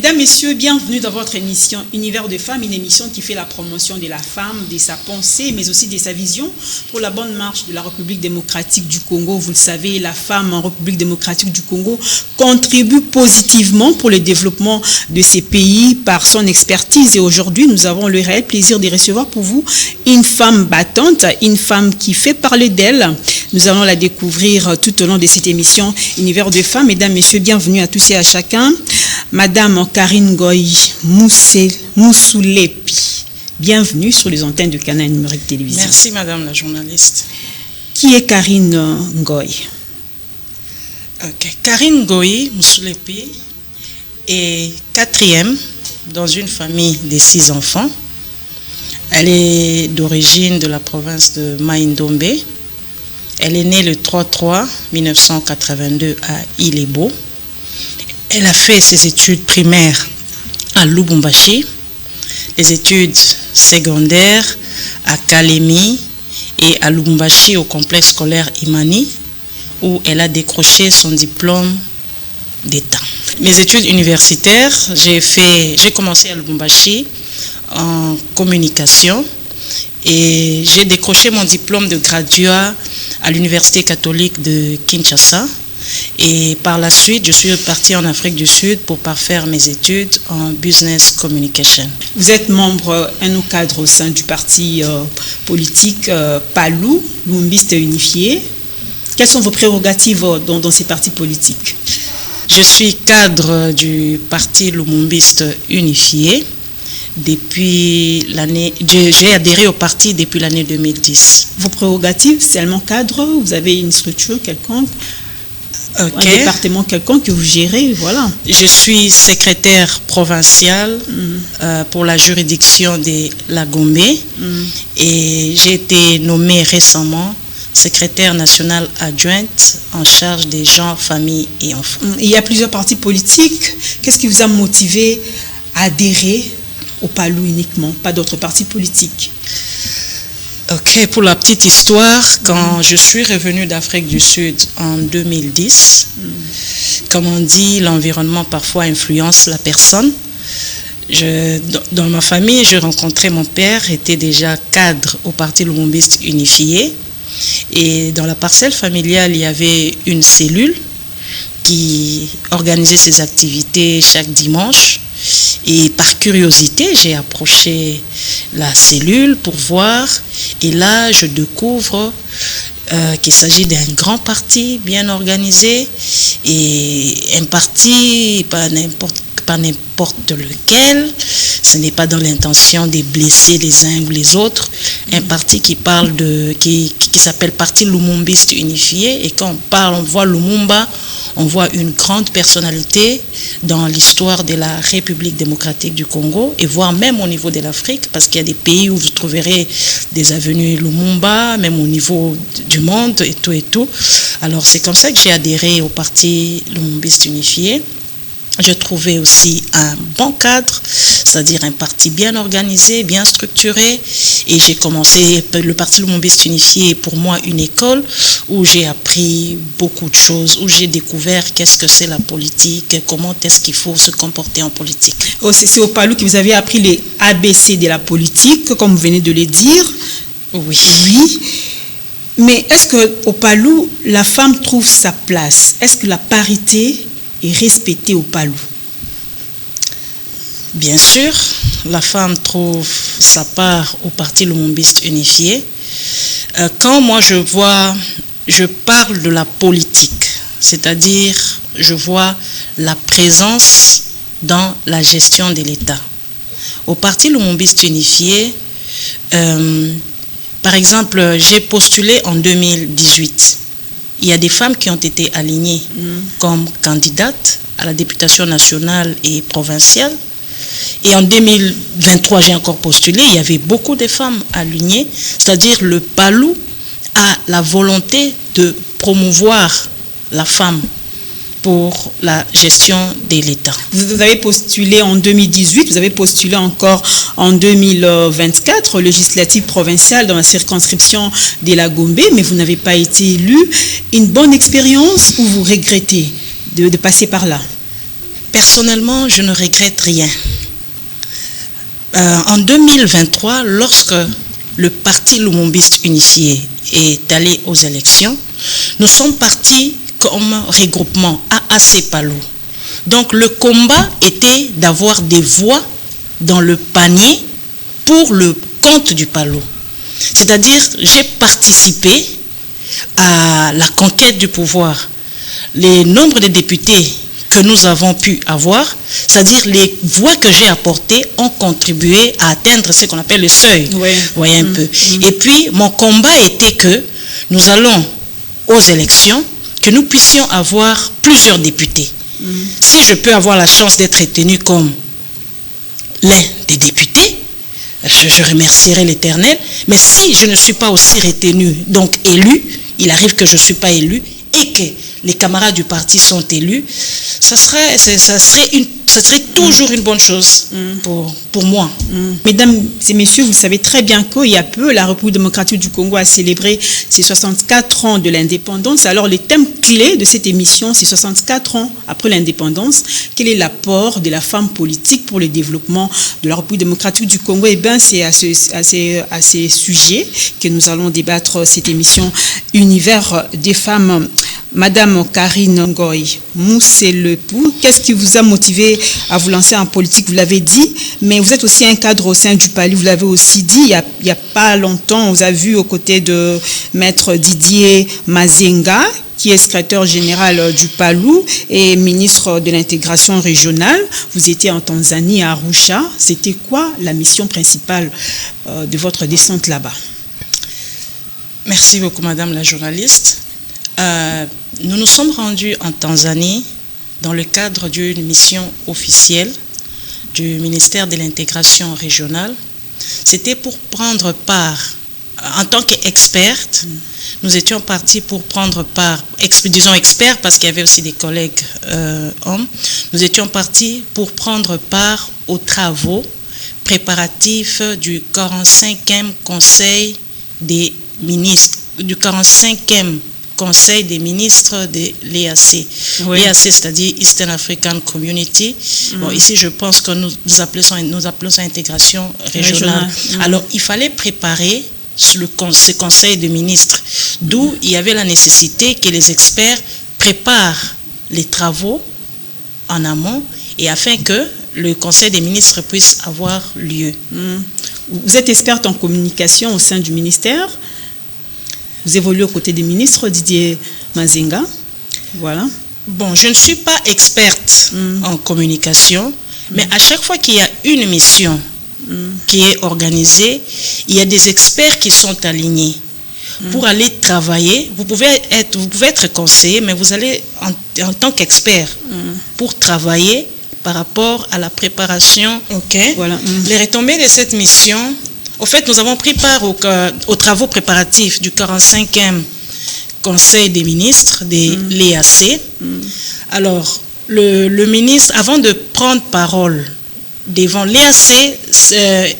Mesdames, Messieurs, bienvenue dans votre émission Univers de Femmes, une émission qui fait la promotion de la femme, de sa pensée, mais aussi de sa vision pour la bonne marche de la République démocratique du Congo. Vous le savez, la femme en République démocratique du Congo contribue positivement pour le développement de ces pays par son expertise. Et aujourd'hui, nous avons le réel plaisir de recevoir pour vous une femme battante, une femme qui fait parler d'elle. Nous allons la découvrir tout au long de cette émission Univers de Femmes. Mesdames, Messieurs, bienvenue à tous et à chacun. Madame Karine Ngoyi Mousoulepi, bienvenue sur les antennes de Canal Numérique Télévision. Merci Madame la journaliste. Qui est Karine Ngoyi? Karine Ngoyi Mousoulepi est quatrième dans une famille de 6 enfants. Elle est d'origine de la province de Mai-Ndombe. Elle est née le 3/3/1982 à Ilebo. Elle a fait ses études primaires à Lubumbashi, les études secondaires à Kalemi et à Lubumbashi au complexe scolaire Imani, où elle a décroché son diplôme d'État. Mes études universitaires, j'ai commencé à Lubumbashi en communication et j'ai décroché mon diplôme de graduat à l'Université catholique de Kinshasa. Et par la suite, je suis partie en Afrique du Sud pour parfaire mes études en business communication. Vous êtes membre, un ou cadre au sein du parti politique PALU, Lumumbiste Unifié. Quelles sont vos prérogatives dans ces partis politiques? Je suis cadre du parti Lumumbiste Unifié. J'ai adhéré au parti depuis l'année 2010. Vos prérogatives, c'est seulement cadre? Vous avez une structure quelconque? Un département quelconque que vous gérez, voilà. Je suis secrétaire provinciale pour la juridiction de la Gombe et j'ai été nommée récemment secrétaire nationale adjointe en charge des gens, familles et enfants. Il y a plusieurs partis politiques. Qu'est-ce qui vous a motivé à adhérer au PALU uniquement, pas d'autres partis politiques? Pour la petite histoire, quand je suis revenue d'Afrique du Sud en 2010, comme on dit, l'environnement parfois influence la personne. Dans ma famille, j'ai rencontré mon père, était déjà cadre au Parti Lumumbiste Unifié. Et dans la parcelle familiale, il y avait une cellule qui organisait ses activités chaque dimanche. Et par curiosité, j'ai approché la cellule pour voir. Et là, je découvre qu'il s'agit d'un grand parti bien organisé. Et un parti, pas n'importe lequel. Ce n'est pas dans l'intention de blesser les uns ou les autres. Un parti qui s'appelle Parti Lumumbiste Unifié. Et quand on voit Lumumba, on voit une grande personnalité dans l'histoire de la République démocratique du Congo et voire même au niveau de l'Afrique, parce qu'il y a des pays où vous trouverez des avenues Lumumba, même au niveau du monde et tout et tout. Alors c'est comme ça que j'ai adhéré au Parti Lumumbiste Unifié. Je trouvais aussi un bon cadre, c'est-à-dire un parti bien organisé, bien structuré. Et j'ai commencé, le Parti Lumumbiste Unifié est pour moi une école où j'ai appris beaucoup de choses, où j'ai découvert qu'est-ce que c'est la politique, comment est-ce qu'il faut se comporter en politique. C'est au PALU que vous avez appris les ABC de la politique, comme vous venez de le dire. Oui. Mais est-ce qu'au PALU, la femme trouve sa place? Est-ce que la parité est respectée au PALU? Bien sûr, la femme trouve sa part au Parti Lumumbiste Unifié. Quand moi je parle de la politique, c'est-à-dire je vois la présence dans la gestion de l'État. Au Parti Lumumbiste Unifié, par exemple, j'ai postulé en 2018. Il y a des femmes qui ont été alignées comme candidates à la députation nationale et provinciale. Et en 2023, j'ai encore postulé. Il y avait beaucoup de femmes alignées. C'est-à-dire le PALU a la volonté de promouvoir la femme pour la gestion de l'État. Vous avez postulé en 2018, vous avez postulé encore en 2024, législative provinciale dans la circonscription de la Gombe, mais vous n'avez pas été élu. Une bonne expérience ou vous regrettez de passer par là? Personnellement, je ne regrette rien. En 2023, lorsque le parti lumumbiste unifié est allé aux élections, nous sommes partis comme regroupement AAC Palou. Donc le combat était d'avoir des voix dans le panier pour le compte du Palou. C'est-à-dire, j'ai participé à la conquête du pouvoir. Les nombres de députés que nous avons pu avoir, c'est-à-dire les voix que j'ai apportées ont contribué à atteindre ce qu'on appelle le seuil. Oui. Vous voyez un peu. Et puis, mon combat était que nous allons aux élections, que nous puissions avoir plusieurs députés. Si je peux avoir la chance d'être retenu comme l'un des députés, je remercierai l'Éternel. Mais si je ne suis pas aussi retenu, donc élu, il arrive que je ne suis pas élu et que les camarades du parti sont élus, ça serait toujours une bonne chose pour moi. Mesdames et messieurs, vous savez très bien qu'il y a peu, la République démocratique du Congo a célébré ses 64 ans de l'indépendance. Alors, les thèmes clés de cette émission, c'est 64 ans après l'indépendance. Quel est l'apport de la femme politique pour le développement de la République démocratique du Congo? Eh bien, c'est à ces sujets que nous allons débattre cette émission Univers des femmes. Madame Karine Ngoy Mousselepou, qu'est-ce qui vous a motivé à vous lancer en politique? Vous l'avez dit, mais vous êtes aussi un cadre au sein du PALU, vous l'avez aussi dit, il y a pas longtemps, on vous a vu aux côtés de Maître Didier Mazenga, qui est secrétaire général du PALU et ministre de l'intégration régionale. Vous étiez en Tanzanie, à Arusha. C'était quoi la mission principale de votre descente là-bas? Merci beaucoup, madame la journaliste. Nous nous sommes rendus en Tanzanie dans le cadre d'une mission officielle du ministère de l'intégration régionale. C'était pour prendre part, en tant qu'experte, nous étions partis pour prendre part, disons experts parce qu'il y avait aussi des collègues hommes, nous étions partis pour prendre part aux travaux préparatifs du 45e Conseil des ministres, du 45e Conseil des ministres de l'EAC. Oui. L'EAC, c'est-à-dire Eastern African Community. Bon, ici, je pense que nous appelons ça intégration régionale. Alors, il fallait préparer ce conseil de ministres, d'où il y avait la nécessité que les experts préparent les travaux en amont et afin que le conseil des ministres puisse avoir lieu. Vous êtes experte en communication au sein du ministère. Vous évoluez aux côtés des ministres, Didier Mazenga. Voilà. Bon, je ne suis pas experte en communication, mais à chaque fois qu'il y a une mission qui est organisée, il y a des experts qui sont alignés pour aller travailler. Vous pouvez être conseiller, mais vous allez en tant qu'expert pour travailler par rapport à la préparation. Voilà. Les retombées de cette mission. Au fait, nous avons pris part aux travaux préparatifs du 45e Conseil des ministres de l'EAC. Alors, le ministre, avant de prendre parole devant l'EAC,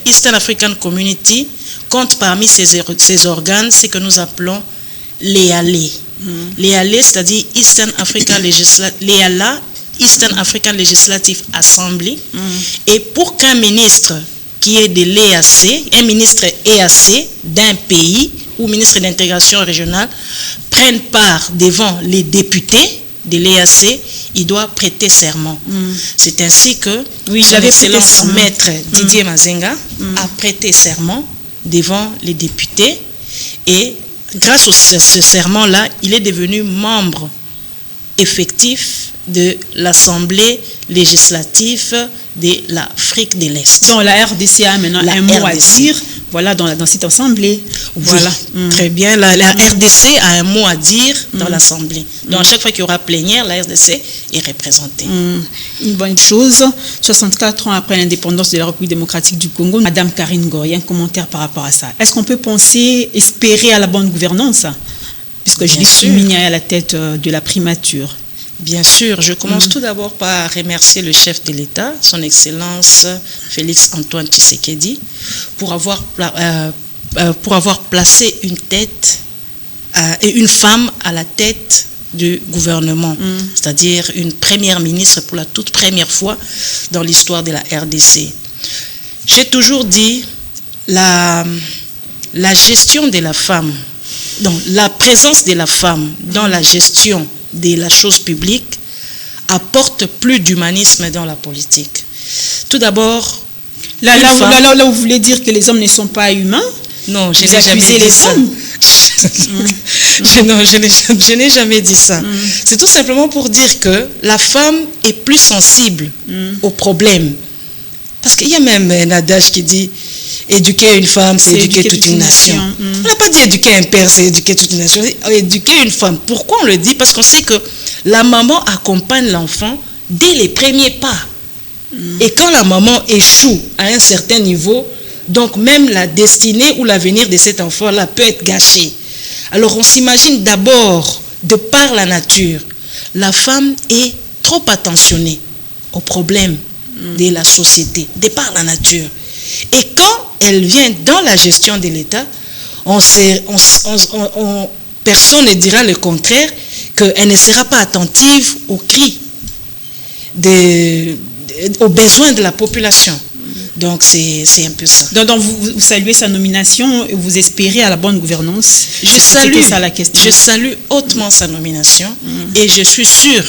Eastern African Community, compte parmi ses organes ce que nous appelons l'EALE. L'EALE, c'est-à-dire Eastern African Legislative Assembly. Et pour qu'un ministre qui est de l'EAC, un ministre EAC d'un pays ou ministre de l'intégration régionale prenne part devant les députés de l'EAC, il doit prêter serment. C'est ainsi que son Excellence Maître Didier Mazenga a prêté serment devant les députés et grâce à ce serment-là, il est devenu membre effectif de l'Assemblée législative de l'Afrique de l'Est. Donc la RDC a maintenant un mot à dire, voilà, dans cette assemblée. Voilà, très bien. La RDC a un mot à dire dans l'assemblée. Donc à chaque fois qu'il y aura plénière, la RDC est représentée. Une bonne chose. 64 ans après l'indépendance de la République démocratique du Congo, Madame Karine Ngoy, un commentaire par rapport à ça. Est-ce qu'on peut penser, espérer à la bonne gouvernance, puisque je suis à la tête de la primature? Bien sûr, je commence tout d'abord par remercier le chef de l'État, son Excellence Félix Antoine Tshisekedi, pour avoir placé une femme à la tête du gouvernement, c'est-à-dire une première ministre pour la toute première fois dans l'histoire de la RDC. J'ai toujours dit la gestion de la femme, donc la présence de la femme dans la gestion de la chose publique apporte plus d'humanisme dans la politique. Tout d'abord, là où vous voulez dire que les hommes ne sont pas humains? Non, je n'ai jamais dit ça. Je n'ai jamais dit ça. C'est tout simplement pour dire que la femme est plus sensible aux problèmes. Parce qu'il y a même un adage qui dit éduquer une femme, c'est éduquer toute une nation. On n'a pas dit éduquer un père, c'est éduquer toute une nation. Éduquer une femme. Pourquoi on le dit? Parce qu'on sait que la maman accompagne l'enfant dès les premiers pas. Et quand la maman échoue à un certain niveau, donc même la destinée ou l'avenir de cet enfant-là peut être gâché. Alors on s'imagine d'abord, de par la nature, la femme est trop attentionnée aux problèmes de la société, de par la nature. Et quand elle vient dans la gestion de l'État, personne ne dira le contraire, qu'elle ne sera pas attentive aux cris, aux besoins de la population. Donc, c'est un peu ça. Donc vous saluez sa nomination et vous espérez à la bonne gouvernance. C'était ça la question. Je salue hautement sa nomination et je suis sûre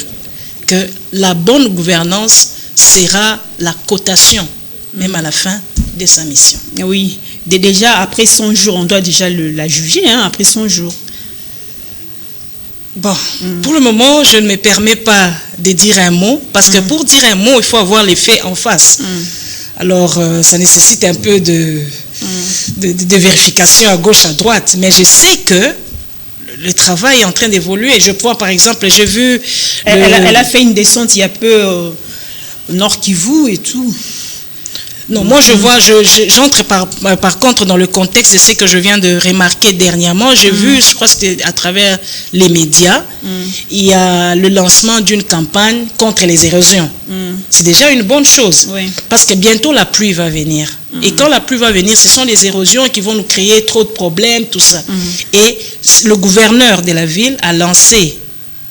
que la bonne gouvernance sera la cotation, même à la fin de sa mission. Oui, déjà après 100 jours, on doit déjà la juger, après 100 jours. Bon, pour le moment, je ne me permets pas de dire un mot, parce que pour dire un mot, il faut avoir les faits en face. Alors, ça nécessite un peu de vérification à gauche, à droite. Mais je sais que le travail est en train d'évoluer. Je vois, par exemple, j'ai vu... Elle a fait une descente il y a peu au Nord Kivu et tout. Non, moi je vois, j'entre par contre dans le contexte de ce que je viens de remarquer dernièrement. J'ai vu, je crois que c'était à travers les médias, il y a le lancement d'une campagne contre les érosions. C'est déjà une bonne chose, parce que bientôt la pluie va venir. Et quand la pluie va venir, ce sont les érosions qui vont nous créer trop de problèmes, tout ça. Et le gouverneur de la ville a lancé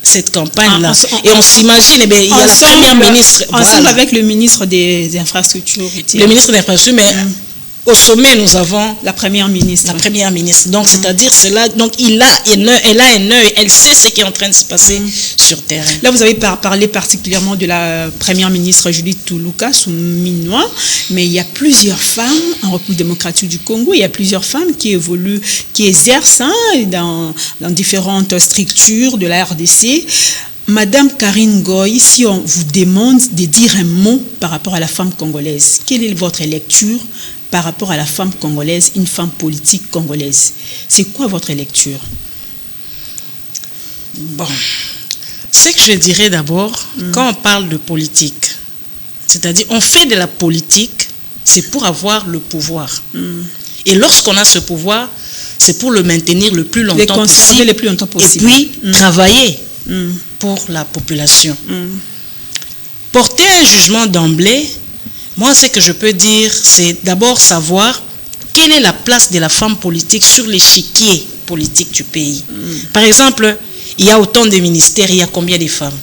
cette campagne-là. Et on s'imagine, il y a la première ministre. Ensemble avec le ministre des Infrastructures. Le ministre des Infrastructures, mais au sommet, nous avons la première ministre. La première ministre. Donc, c'est-à-dire, donc elle a un œil, elle sait ce qui est en train de se passer sur terrain. Là, vous avez parlé particulièrement de la première ministre Judith Tuluka Suminwa, mais il y a plusieurs femmes en République démocratique du Congo, il y a plusieurs femmes qui évoluent, qui exercent dans différentes structures de la RDC. Madame Karine Goy, si on vous demande de dire un mot par rapport à la femme congolaise, quelle est votre lecture par rapport à la femme congolaise, une femme politique congolaise? C'est quoi votre lecture? Bon, ce que je dirais d'abord, quand on parle de politique, c'est-à-dire on fait de la politique, c'est pour avoir le pouvoir. Et lorsqu'on a ce pouvoir, c'est pour le maintenir le plus longtemps possible. Le plus longtemps possible. Et puis, travailler pour la population. Porter un jugement d'emblée, moi, ce que je peux dire, c'est d'abord savoir quelle est la place de la femme politique sur l'échiquier politique du pays. Par exemple, il y a autant de ministères, il y a combien de femmes?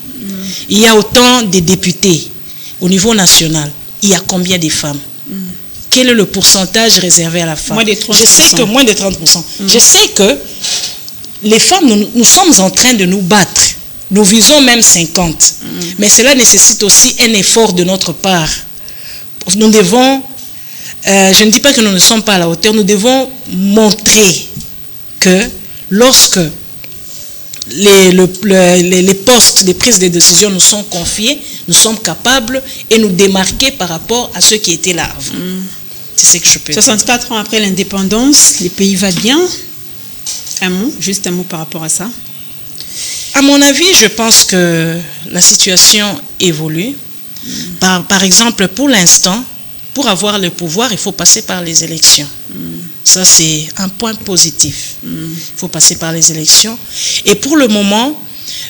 Il y a autant de députés au niveau national, il y a combien de femmes? Quel est le pourcentage réservé à la femme? Moins de 30%. Je sais que moins de 30%. Je sais que les femmes, nous sommes en train de nous battre. Nous visons même 50. Mais cela nécessite aussi un effort de notre part. Nous devons, je ne dis pas que nous ne sommes pas à la hauteur, nous devons montrer que lorsque les postes de prise de décision nous sont confiés, nous sommes capables et nous démarquer par rapport à ceux qui étaient là avant. C'est ce que je peux dire. 64 ans après l'indépendance, le pays va bien. Un mot, juste un mot par rapport à ça. À mon avis, je pense que la situation évolue. Par exemple, pour l'instant, pour avoir le pouvoir, il faut passer par les élections. Ça, c'est un point positif. Il faut passer par les élections. Et pour le moment,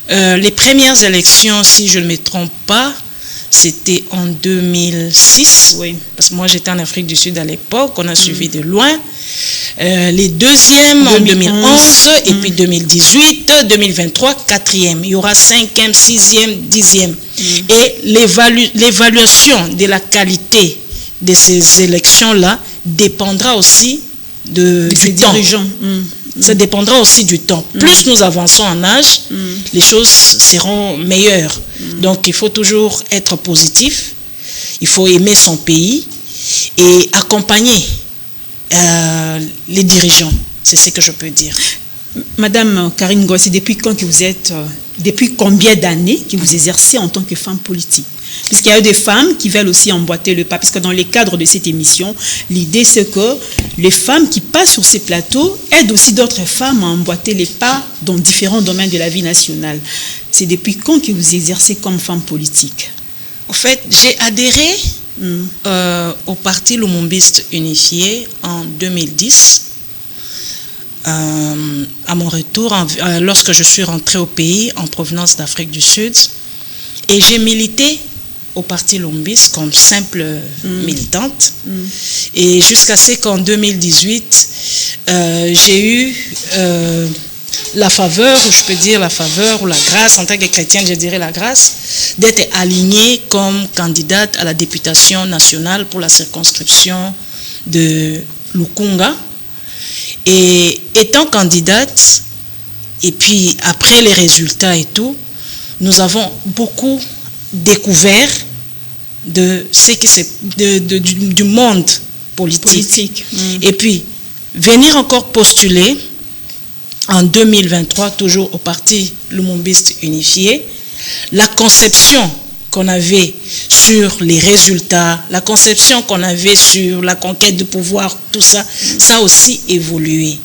les premières élections, si je ne me trompe pas, c'était en 2006. Oui. Parce que moi, j'étais en Afrique du Sud à l'époque. On a suivi de loin. Les deuxièmes en 2011 et puis 2018, 2023, quatrième. Il y aura 5e, 6e, 10e. Et l'évaluation de la qualité de ces élections-là dépendra aussi du temps. Dirigeants. Ça dépendra aussi du temps. Plus nous avançons en âge, les choses seront meilleures. Donc, il faut toujours être positif. Il faut aimer son pays et accompagner les dirigeants. C'est ce que je peux dire. Madame Karine Ngoi, depuis quand que vous êtes, depuis combien d'années que vous exercez en tant que femme politique? Puisqu'il y a des femmes qui veulent aussi emboîter le pas. Parce que dans le cadre de cette émission, l'idée c'est que les femmes qui passent sur ces plateaux aident aussi d'autres femmes à emboîter les pas dans différents domaines de la vie nationale. C'est depuis quand que vous exercez comme femme politique? En fait, j'ai adhéré au Parti Lumumbiste Unifié en 2010. À mon retour, lorsque je suis rentrée au pays en provenance d'Afrique du Sud, et j'ai milité au Parti Lumumbiste comme simple militante. Et jusqu'à ce qu'en 2018, j'ai eu la faveur, ou je peux dire la faveur, ou la grâce, en tant que chrétienne, je dirais la grâce, d'être alignée comme candidate à la députation nationale pour la circonscription de Lukunga. Et étant candidate, et puis après les résultats et tout, nous avons beaucoup découvert de ce qui c'est du monde politique. Et puis venir encore postuler en 2023 toujours au Parti Lumumbiste Unifié, la conception qu'on avait sur les résultats, la conception qu'on avait sur la conquête de pouvoir, tout ça, ça a aussi évolué.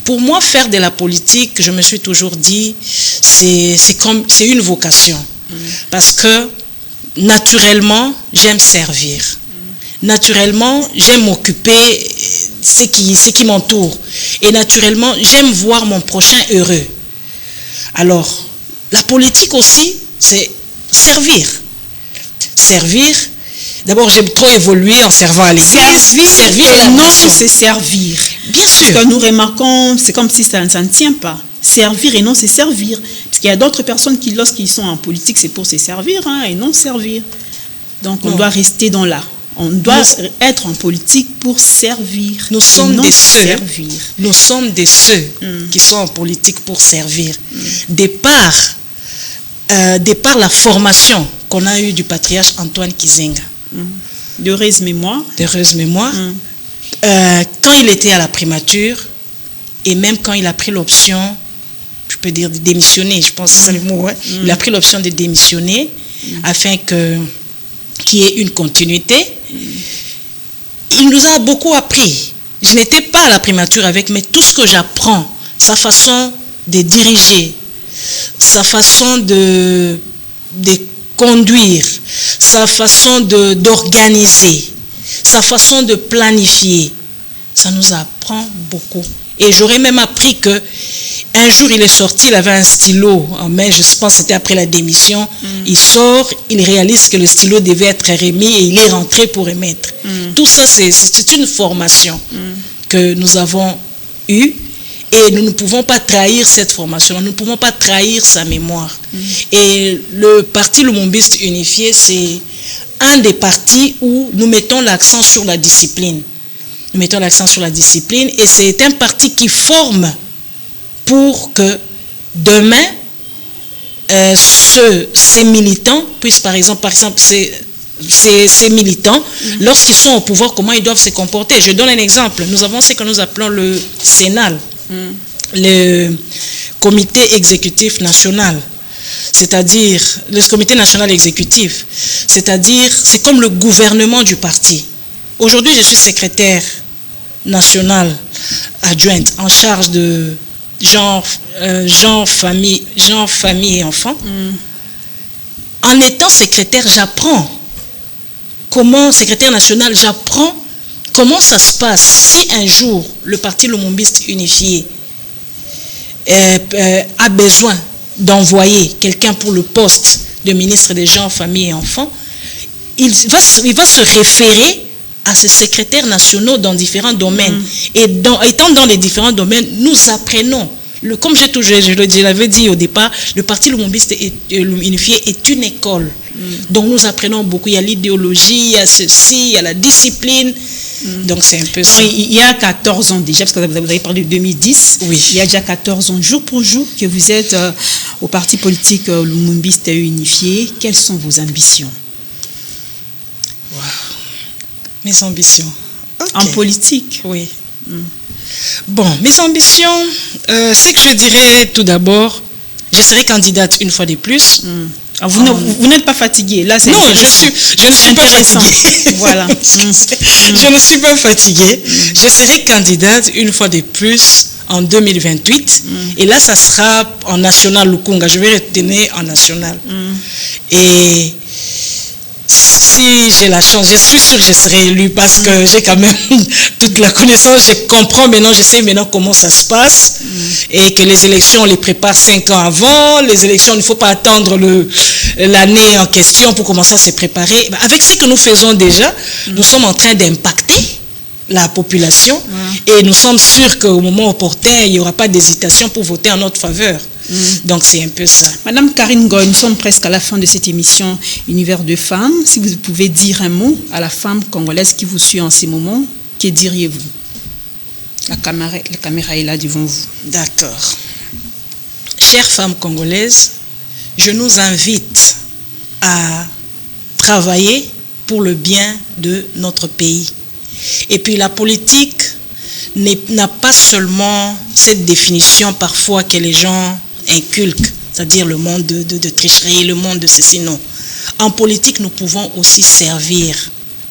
Pour moi, faire de la politique, je me suis toujours dit, c'est une vocation. Parce que, naturellement, j'aime servir. Naturellement, j'aime m'occuper de ce qui m'entoure. Et naturellement, j'aime voir mon prochain heureux. Alors, la politique aussi, c'est servir. Servir. D'abord, j'ai trop évolué en servant à l'église. Servir et non c'est servir. Bien sûr. Parce que nous remarquons, c'est comme si ça ne tient pas. Servir et non c'est servir. Parce qu'il y a d'autres personnes qui, lorsqu'ils sont en politique, c'est pour se servir et non servir. Donc, on doit rester dans là. On doit être en politique pour servir. Nous sommes des ceux qui sont en politique pour servir. De par la formation qu'on a eue du patriarche Antoine Kizenga. D'heureuse mémoire. Quand il était à la primature, et même quand il a pris l'option, je peux dire de démissionner, je pense que c'est ça le mot, il a pris l'option de démissionner afin qu'il y ait une continuité. Il nous a beaucoup appris. Je n'étais pas à la primature avec, mais tout ce que j'apprends, sa façon de diriger, sa façon de conduire, sa façon d'organiser, sa façon de planifier, ça nous apprend beaucoup. Et j'aurais même appris que un jour il est sorti, il avait un stylo en main, je pense que c'était après la démission, il sort, il réalise que le stylo devait être remis et il est rentré pour remettre. Tout ça c'est une formation que nous avons eue et nous ne pouvons pas trahir cette formation, nous ne pouvons pas trahir sa mémoire. Et le Parti Lumumbiste Unifié, c'est un des partis où nous mettons l'accent sur la discipline. Nous mettons l'accent sur la discipline et c'est un parti qui forme pour que demain, ces militants puissent, par exemple ces militants, lorsqu'ils sont au pouvoir, comment ils doivent se comporter. Je donne un exemple. Nous avons ce que nous appelons le Sénal, le comité exécutif national. C'est-à-dire, le comité national exécutif, c'est-à-dire, c'est comme le gouvernement du parti. Aujourd'hui, je suis secrétaire national adjointe en charge de genre, famille et enfants. En étant secrétaire, j'apprends secrétaire national, j'apprends comment ça se passe si un jour le Parti Lumumbiste Unifié a besoin d'envoyer quelqu'un pour le poste de ministre des gens, famille et enfants. il va se référer à ses secrétaires nationaux dans différents domaines. Et étant dans les différents domaines, nous apprenons. Comme je l'avais dit au départ, le Parti Lumumbiste unifié est une école. Donc nous apprenons beaucoup. Il y a l'idéologie, il y a ceci, il y a la discipline. Donc c'est un peu ça. Il y a 14 ans déjà, parce que vous avez parlé de 2010. Oui. Il y a déjà 14 ans, jour pour jour, que vous êtes au Parti politique Lumumbiste unifié. Quelles sont vos ambitions? Wow. Mes ambitions. Okay. En politique? Oui. Bon, mes ambitions, c'est que je dirais tout d'abord, je serai candidate une fois de plus. Vous n'êtes pas fatiguée là? Non, je ne suis pas fatiguée. Voilà. Je ne suis pas fatiguée. Je serai candidate une fois de plus en 2028. Et là, ça sera en national Lukunga. Je vais retenir en national. Et si j'ai la chance, je suis sûre que je serai élue parce que j'ai quand même toute la connaissance. Je comprends maintenant, je sais maintenant comment ça se passe. Et que les élections, on les prépare 5 ans avant. Les élections, il ne faut pas attendre l'année en question pour commencer à se préparer. Avec ce que nous faisons déjà, nous sommes en train d'impacter la population. Et nous sommes sûrs qu'au moment opportun, il n'y aura pas d'hésitation pour voter en notre faveur. Donc c'est un peu ça. Madame Karine Ngoy, nous sommes presque à la fin de cette émission Univers de femmes. Si vous pouvez dire un mot à la femme congolaise qui vous suit en ces moments, que diriez-vous? La caméra est là devant vous. D'accord. Chères femmes congolaises, je nous invite à travailler pour le bien de notre pays. Et puis la politique n'a pas seulement cette définition parfois que les gens inculquent, c'est-à-dire le monde de tricherie, le monde de ceci, non. En politique, nous pouvons aussi servir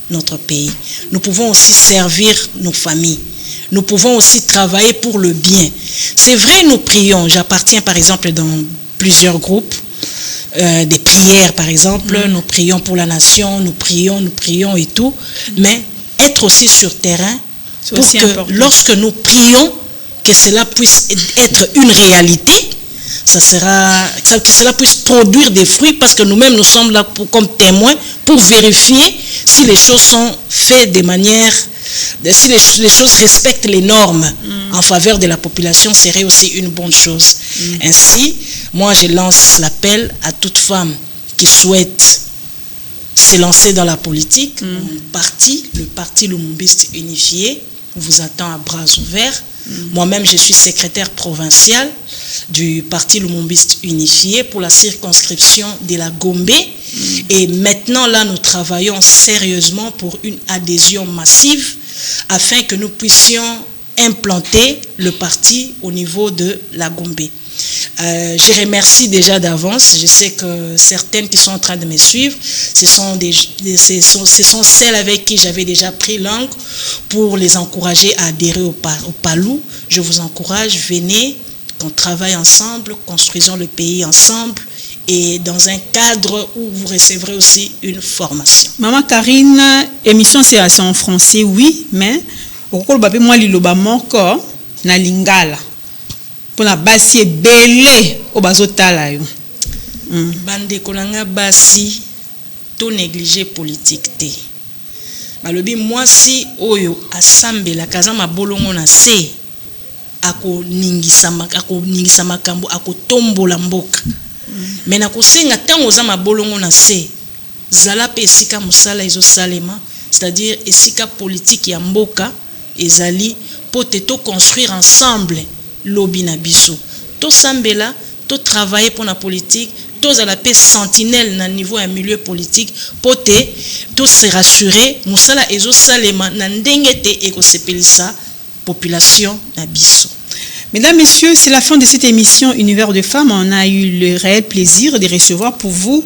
notre pays. Nous pouvons aussi servir nos familles. Nous pouvons aussi travailler pour le bien. C'est vrai, nous prions. J'appartiens par exemple dans plusieurs groupes, des prières par exemple. Nous prions pour la nation, nous prions et tout. Mais être aussi sur terrain, pour que important. Lorsque nous prions, que cela puisse être une réalité, que cela puisse produire des fruits, parce que nous-mêmes, nous sommes là comme témoins pour vérifier si les choses sont faites de manière, si les choses respectent les normes en faveur de la population, serait aussi une bonne chose. Ainsi, moi, je lance l'appel à toute femme qui souhaite se lancer dans la politique. Le Parti Lumumbiste unifié vous attend à bras ouverts. Moi-même, je suis secrétaire provincial du Parti Lumumbiste unifié pour la circonscription de la Gombe. Et maintenant, là, nous travaillons sérieusement pour une adhésion massive afin que nous puissions implanter le parti au niveau de la Gombe. Je remercie déjà d'avance. Je sais que certaines qui sont en train de me suivre, ce sont celles avec qui j'avais déjà pris langue pour les encourager à adhérer au PALU. Je vous encourage, venez, qu'on travaille ensemble, construisons le pays ensemble et dans un cadre où vous recevrez aussi une formation. Maman Karine, émission c'est en français, oui, mais au moi liloba moko na lingala. Pour la basi belé au bazotala yo. Bande kolanga basi to négliger politique te. Balobi mwasi oyo asambela kazama bolongo na se ako ningisa makambo ako tombola mboka. Mais na kosenga tango za mabolongo na se zala pe esika musala ezo salema, c'est-à-dire esika politique ya mboka ezali pote to construire ensemble lobby na biso. To sambela, to travailler pour la politique, to à la paix sentinelle na niveau un milieu politique, pote, to se rassurer, musala ezo salema na ndenge te eko sepelisa population na biso. Mesdames, Messieurs, c'est la fin de cette émission Univers de femmes. On a eu le réel plaisir de recevoir pour vous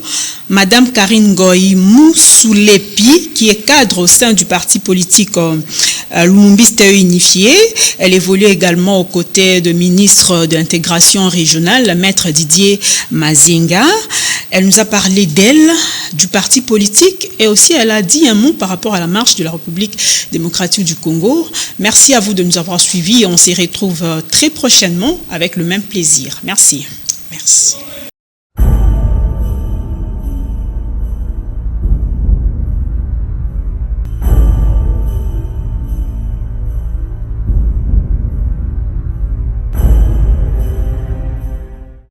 Madame Karine Ngoy Mousoulepi, qui est cadre au sein du parti politique Lumumbiste unifié. Elle évolue également aux côtés de ministre de l'intégration régionale, maître Didier Mazinga. Elle nous a parlé d'elle, du parti politique, et aussi elle a dit un mot par rapport à la marche de la République démocratique du Congo. Merci à vous de nous avoir suivis et on se retrouve très prochainement avec le même plaisir. Merci. Merci.